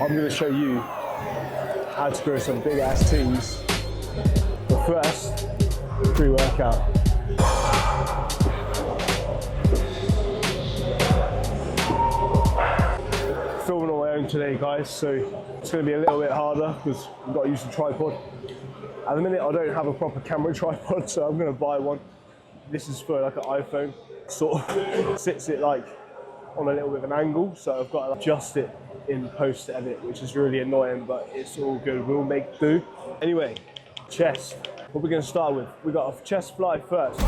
I'm going to show you how to grow some big ass tees. But first, pre-workout. Filming on my own today, guys, so it's going to be a little bit harder because I've got to use the tripod. At the minute, I don't have a proper camera tripod, so I'm going to buy one. This is for like an iPhone, sort of sits it like on a little bit of an angle, so I've got to adjust it in post edit, which is really annoying, but it's all good. We'll make do. Anyway, chest. What we're going to start with, we got a chest fly first.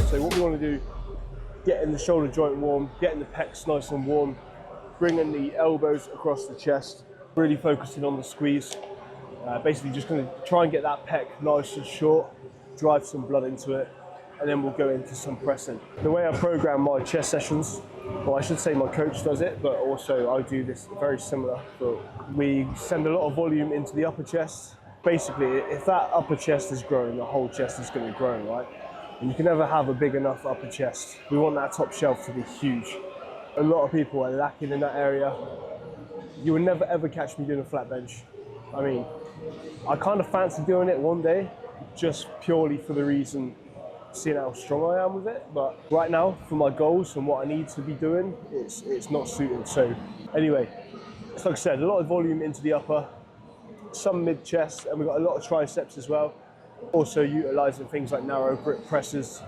So what we want to do, getting the shoulder joint warm, getting the pecs nice and warm, bringing the elbows across the chest, really focusing on the squeeze. Basically just going to try and get that pec nice and short, drive some blood into it, and then we'll go into some pressing. The way I program my chest sessions, well, I should say my coach does it, but also I do this very similar. But we send a lot of volume into the upper chest. Basically, if that upper chest is growing, the whole chest is going to grow, right? And you can never have a big enough upper chest. We want that top shelf to be huge. A lot of people are lacking in that area. You will never ever catch me doing a flat bench. I mean, I kind of fancy doing it one day, just purely for the reason, seeing how strong I am with it. But right now, for my goals and what I need to be doing, it's not suited. So anyway, like I said, a lot of volume into the upper, some mid chest, and we've got a lot of triceps as well. Also utilizing things like narrow grip presses,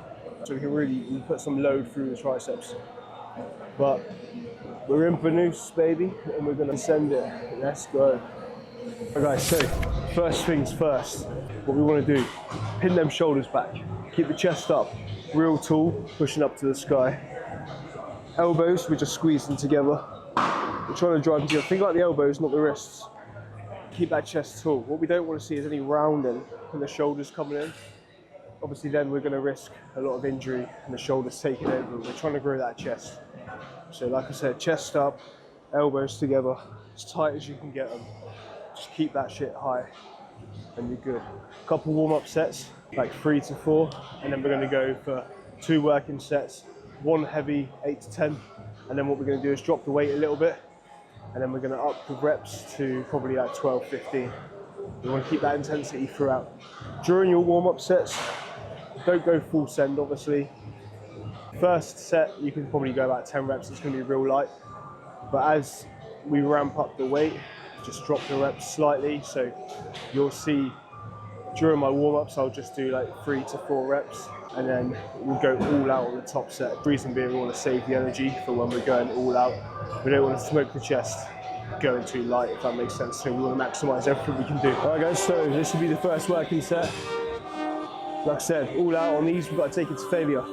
so we can really put some load through the triceps. But we're in Venus, baby, and we're gonna send it. Let's go. Okay, so first things first, what we want to do, pin them shoulders back, keep the chest up, real tall, pushing up to the sky. Elbows, we're just squeezing together. We're trying to drive them together. Think like the elbows, not the wrists. Keep that chest tall. What we don't want to see is any rounding and the shoulders coming in. Obviously then we're going to risk a lot of injury and the shoulders taking over. We're trying to grow that chest. So like I said, chest up, elbows together, as tight as you can get them. Just keep that shit high and you're good. Couple warm-up sets, like 3 to 4, and then we're going to go for 2 working sets, 1 heavy 8 to 10, and then what we're going to do is drop the weight a little bit, and then we're going to up the reps to probably like 12, 15. You want to keep that intensity throughout. During your warm-up sets, don't go full send obviously. First set, you can probably go about 10 reps, it's going to be real light, but as we ramp up the weight, just drop the reps slightly. So you'll see during my warm-ups, I'll just do like 3 to 4 reps, and then we'll go all out on the top set. The reason being, we want to save the energy for when we're going all out. We don't want to smoke the chest going too light, if that makes sense. So we want to maximize everything we can do. All right guys, so this will be the first working set. Like I said, all out on these, we've got to take it to failure.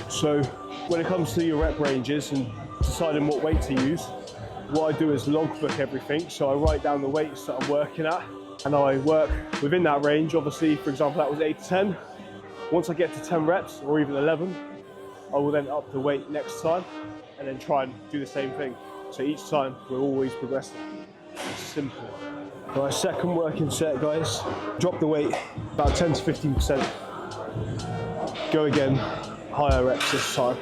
So when it comes to your rep ranges and deciding what weight to use, what I do is logbook everything. So I write down the weights that I'm working at and I work within that range. Obviously, for example, that was 8 to 10. Once I get to 10 reps or even 11, I will then up the weight next time and then try and do the same thing. So each time we're always progressing. It's simple. All right, second working set, guys. Drop the weight about 10 to 15%. Go again. Higher reps this time.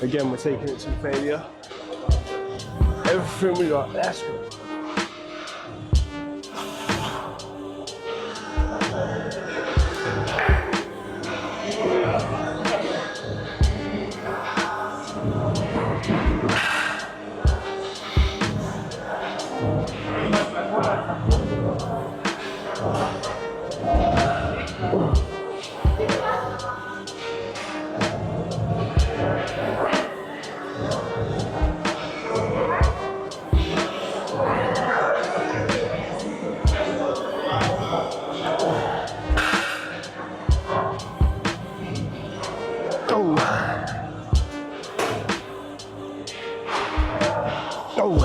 Again, we're taking it to failure. Everything we got, let's go. Oh.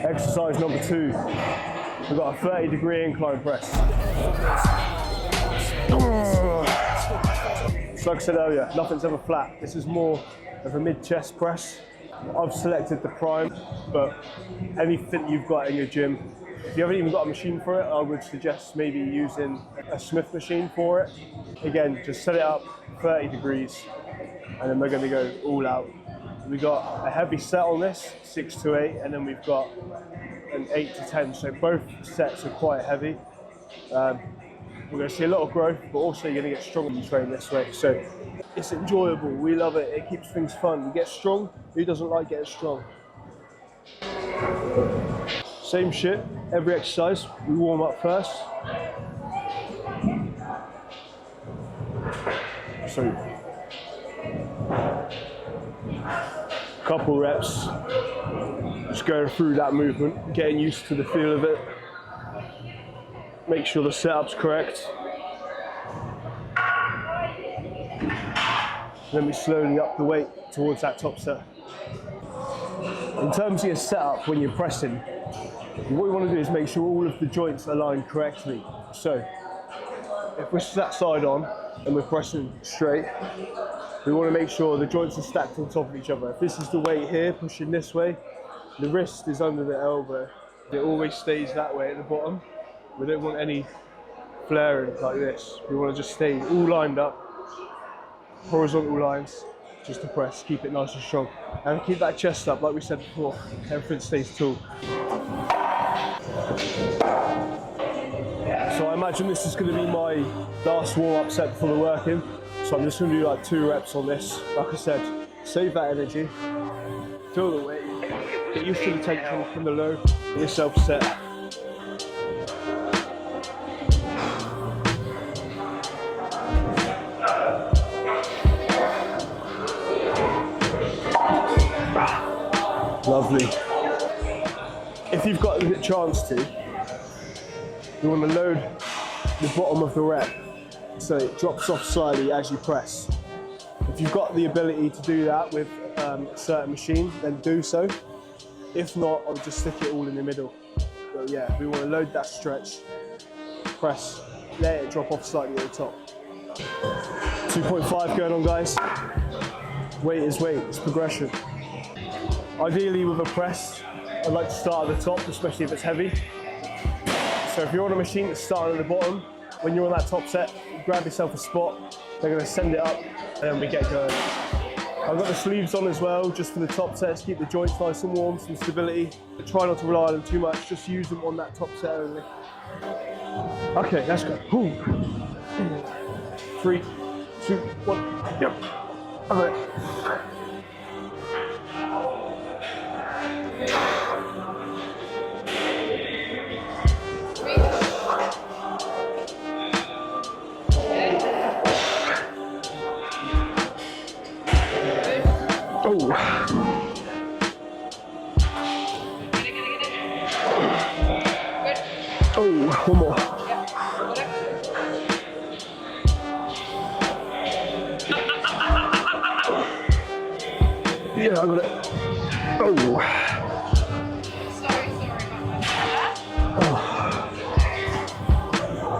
Exercise number 2, we've got a 30-degree incline press. So like I said earlier, nothing's ever flat. This is more of a mid-chest press. I've selected the prime, but anything you've got in your gym, if you haven't even got a machine for it, I would suggest maybe using a Smith machine for it. Again, just set it up 30 degrees, and then we're going to go all out. We've got a heavy set on this, 6 to 8, and then we've got an 8 to 10, so both sets are quite heavy. We're going to see a lot of growth, but also you're going to get strong when you train this way. So it's enjoyable, we love it, it keeps things fun. You get strong, who doesn't like getting strong? Same shit, every exercise, we warm up first. So, couple reps, just going through that movement, getting used to the feel of it. Make sure the setup's correct. Then we slowly up the weight towards that top set. In terms of your setup when you're pressing, what you want to do is make sure all of the joints align correctly. So, if we're sat side on and we're pressing straight, we want to make sure the joints are stacked on top of each other. If this is the weight here, pushing this way, the wrist is under the elbow. It always stays that way at the bottom. We don't want any flaring like this. We want to just stay all lined up, horizontal lines, just to press, keep it nice and strong. And keep that chest up, like we said before, everything stays tall. So I imagine this is going to be my last warm-up set before the work-in. So I'm just going to do like 2 reps on this. Like I said, save that energy, feel the weight, get used to the tension from the low, get yourself set. Lovely. If you've got the chance to, you want to load the bottom of the rep so it drops off slightly as you press. If you've got the ability to do that with a certain machine, then do so. If not, I'll just stick it all in the middle. So yeah, we want to load that stretch, press, let it drop off slightly at the top. 2.5 going on, guys. Weight is weight, it's progression. Ideally with a press, I'd like to start at the top, especially if it's heavy. So if you're on a machine that's starting at the bottom, when you're on that top set, grab yourself a spot, they're going to send it up, and then we get going. I've got the sleeves on as well, just for the top sets, keep the joints nice and warm, some stability. But try not to rely on them too much, just use them on that top set only. Okay, let's go. 3, 2, 1, yep. Okay. Oh, one more. Yeah, I got it. Oh. Sorry about that.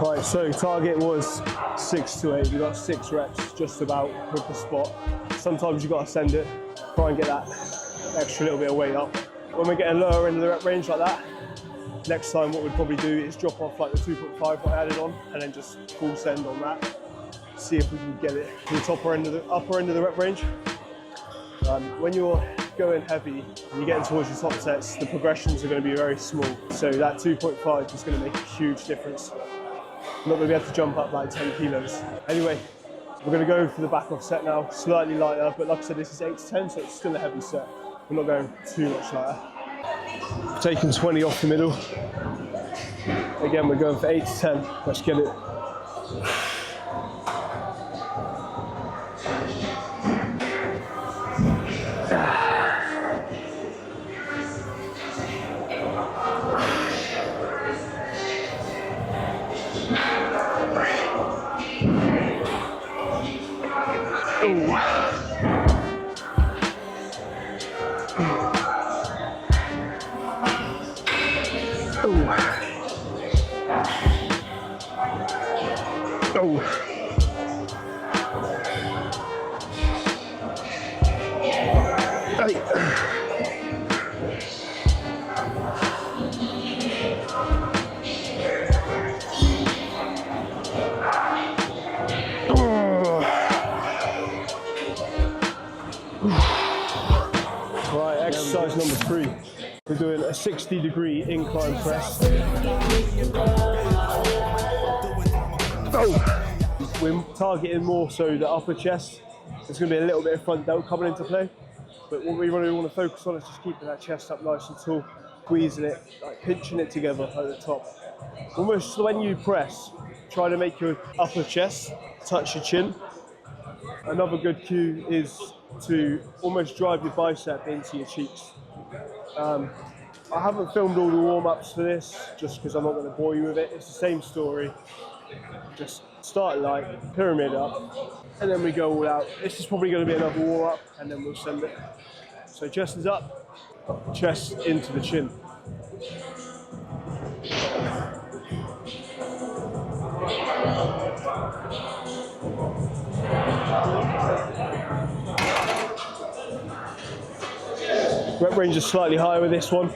Oh. Right, so target was 6 to 8. We got 6 reps just about with the spot. Sometimes you got to send it, try and get that extra little bit of weight up. When we're getting lower into the rep range like that, next time what we'd probably do is drop off like the 2.5 that I added on and then just full send on that. See if we can get it to the upper end of the rep range. When you're going heavy and you're getting towards your top sets, the progressions are going to be very small. So that 2.5 is going to make a huge difference. I'm not going to be able to jump up like 10 kilos. Anyway, we're going to go for the back off set now, slightly lighter, but like I said, this is 8 to 10, so it's still a heavy set. We're not going too much lighter. Taking 20 off the middle. Again, we're going for 8 to 10. Let's get it. Right, exercise number 3. We're doing a 60-degree incline press. We're targeting more so the upper chest. There's going to be a little bit of front delt coming into play. But what we really want to focus on is just keeping that chest up nice and tall, squeezing it, like pinching it together at the top. Almost when you press, try to make your upper chest touch your chin. Another good cue is to almost drive your bicep into your cheeks. I haven't filmed all the warm-ups for this just because I'm not going to bore you with it. It's the same story. Just start light, pyramid up, and then we go all out. This is probably going to be another warm-up, and then we'll send it. So chest is up, chest into the chin. Rep range is slightly higher with this one.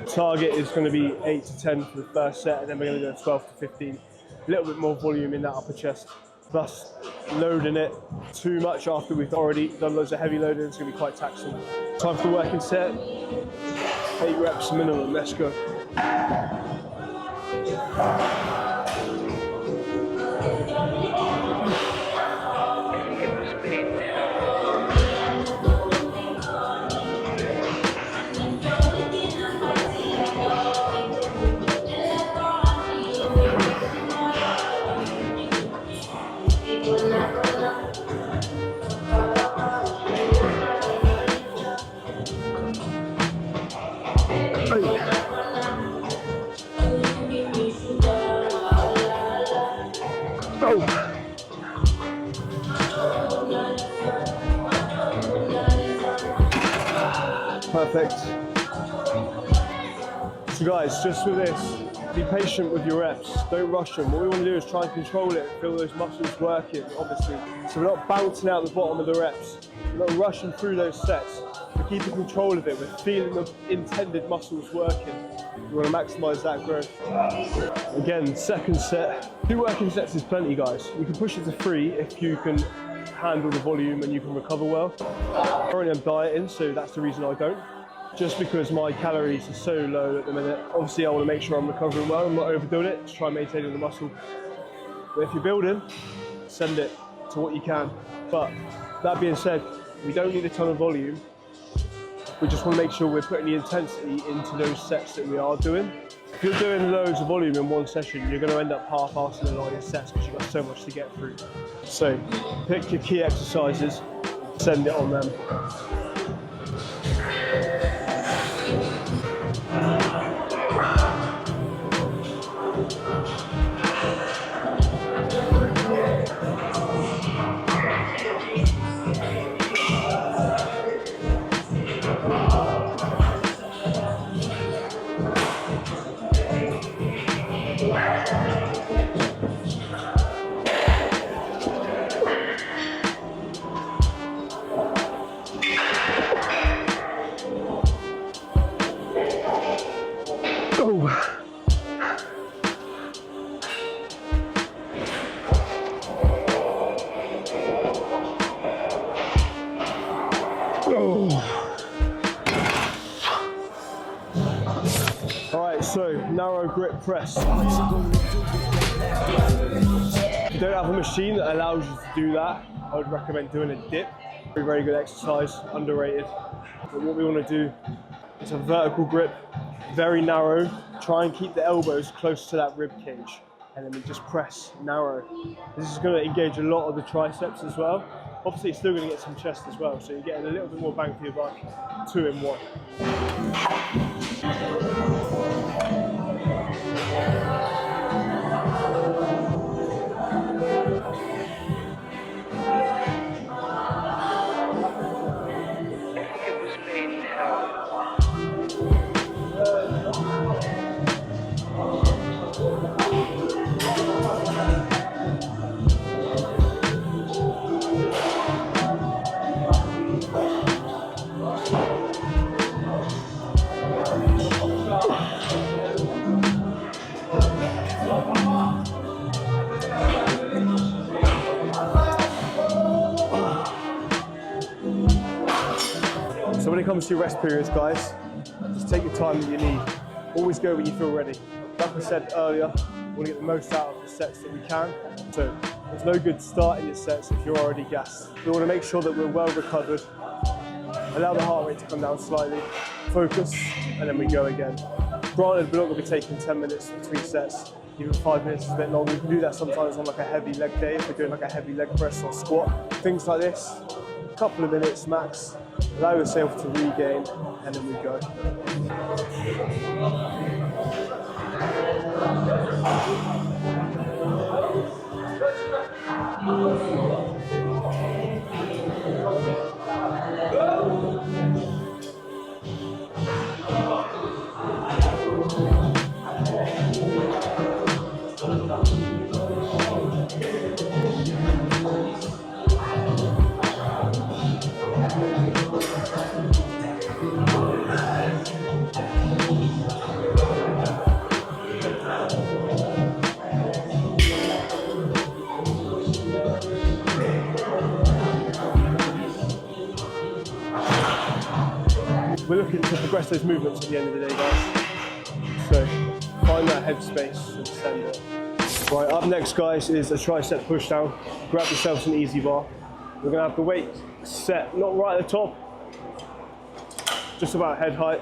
Target is going to be 8 to 10 for the first set, and then we're going to go 12 to 15. A little bit more volume in that upper chest. Plus, loading it too much after we've already done loads of heavy loading, it's going to be quite taxing. Time for the working set. 8 reps minimum, let's go. Perfect. So guys, just with this, be patient with your reps, don't rush them. What we want to do is try and control it, feel those muscles working, obviously. So we're not bouncing out the bottom of the reps, we're not rushing through those sets. We're keeping control of it, we're feeling the intended muscles working. We want to maximise that growth. Again, second set. 2 working sets is plenty, guys. You can push it to 3 if you can handle the volume and you can recover well. Currently I'm dieting, so that's the reason I don't. Just because my calories are so low at the minute. Obviously I want to make sure I'm recovering well, I'm not overdoing it, to try and maintain the muscle. But if you're building, send it to what you can. But that being said, we don't need a ton of volume. We just want to make sure we're putting the intensity into those sets that we are doing. If you're doing loads of volume in one session, you're going to end up half-assing a lot of your sets because you've got so much to get through. So pick your key exercises, send it on them. Alright, so narrow grip press. If you don't have a machine that allows you to do that, I would recommend doing a dip. Very, very good exercise, underrated. But what we want to do is a vertical grip, very narrow. Try and keep the elbows close to that rib cage, and then we just press narrow. This is going to engage a lot of the triceps as well. Obviously, you're still going to get some chest as well, so you're getting a little bit more bang for your buck. 2 in 1. need help. So when it comes to your rest periods, guys, just take your time that you need. Always go when you feel ready. Like I said earlier, we want to get the most out of the sets that we can. So there's no good starting your sets if you're already gassed. We want to make sure that we're well recovered. Allow the heart rate to come down slightly. Focus, and then we go again. Granted, we're not going to be taking 10 minutes between sets. Even 5 minutes is a bit long. We can do that sometimes on like a heavy leg day if we're doing like a heavy leg press or squat. Things like this, a couple of minutes max. Allow yourself to regain, and then we go. We're looking to progress those movements at the end of the day, guys. So find that headspace and send it. Right, up next, guys, is a tricep push down. Grab yourselves an easy bar. We're gonna have the weight set, not right at the top, just about head height.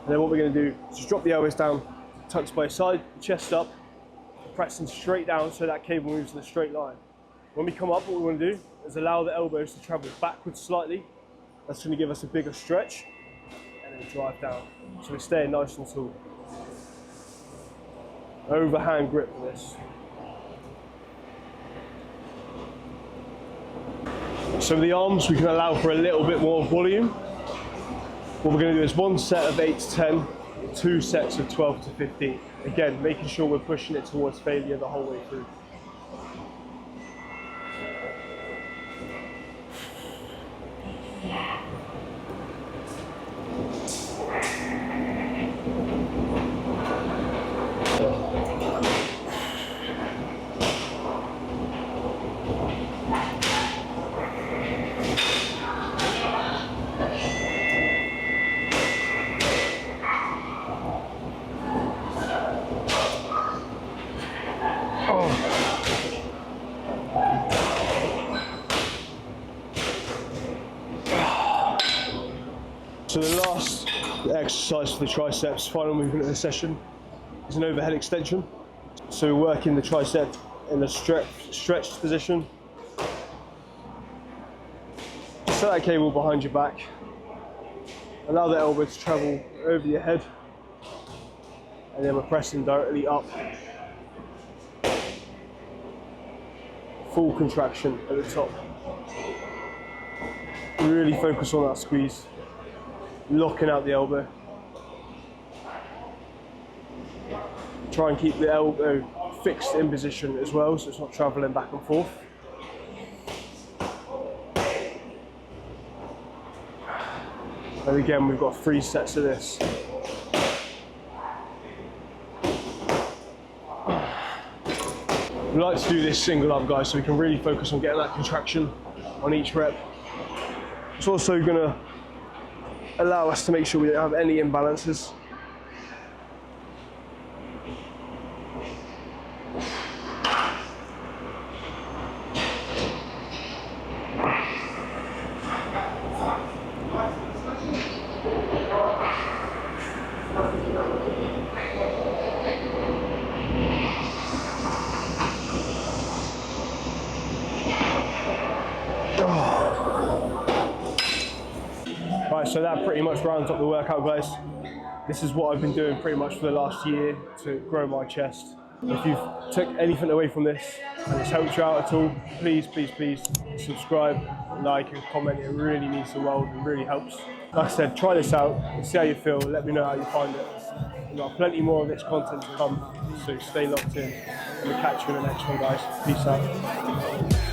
And then what we're gonna do is just drop the elbows down, tucks by side, chest up, pressing straight down so that cable moves in a straight line. When we come up, what we wanna do is allow the elbows to travel backwards slightly. That's going to give us a bigger stretch, and then drive down. So we're staying nice and tall. Overhand grip for this. So with the arms, we can allow for a little bit more volume. What we're going to do is one set of 8 to 10, 2 sets of 12 to 15. Again, making sure we're pushing it towards failure the whole way through. So the last exercise for the triceps, final movement of the session, is an overhead extension. So we're working the tricep in a stretched position. Set that cable behind your back. Allow the elbow to travel over your head. And then we're pressing directly up. Full contraction at the top. Really focus on that squeeze. Locking out the elbow. Try and keep the elbow fixed in position as well, so it's not traveling back and forth. And again, we've got 3 sets of this. We like to do this single up, guys, so we can really focus on getting that contraction on each rep. It's also going to allow us to make sure we don't have any imbalances. Right, so that pretty much rounds up the workout, guys. This is what I've been doing pretty much for the last year to grow my chest. If you've took anything away from this and it's helped you out at all, please, please, please subscribe, like and comment. It really means the world and really helps. Like I said, try this out and see how you feel. Let me know how you find it. We've got plenty more of this content to come, so stay locked in. And we'll catch you in the next one, guys. Peace out.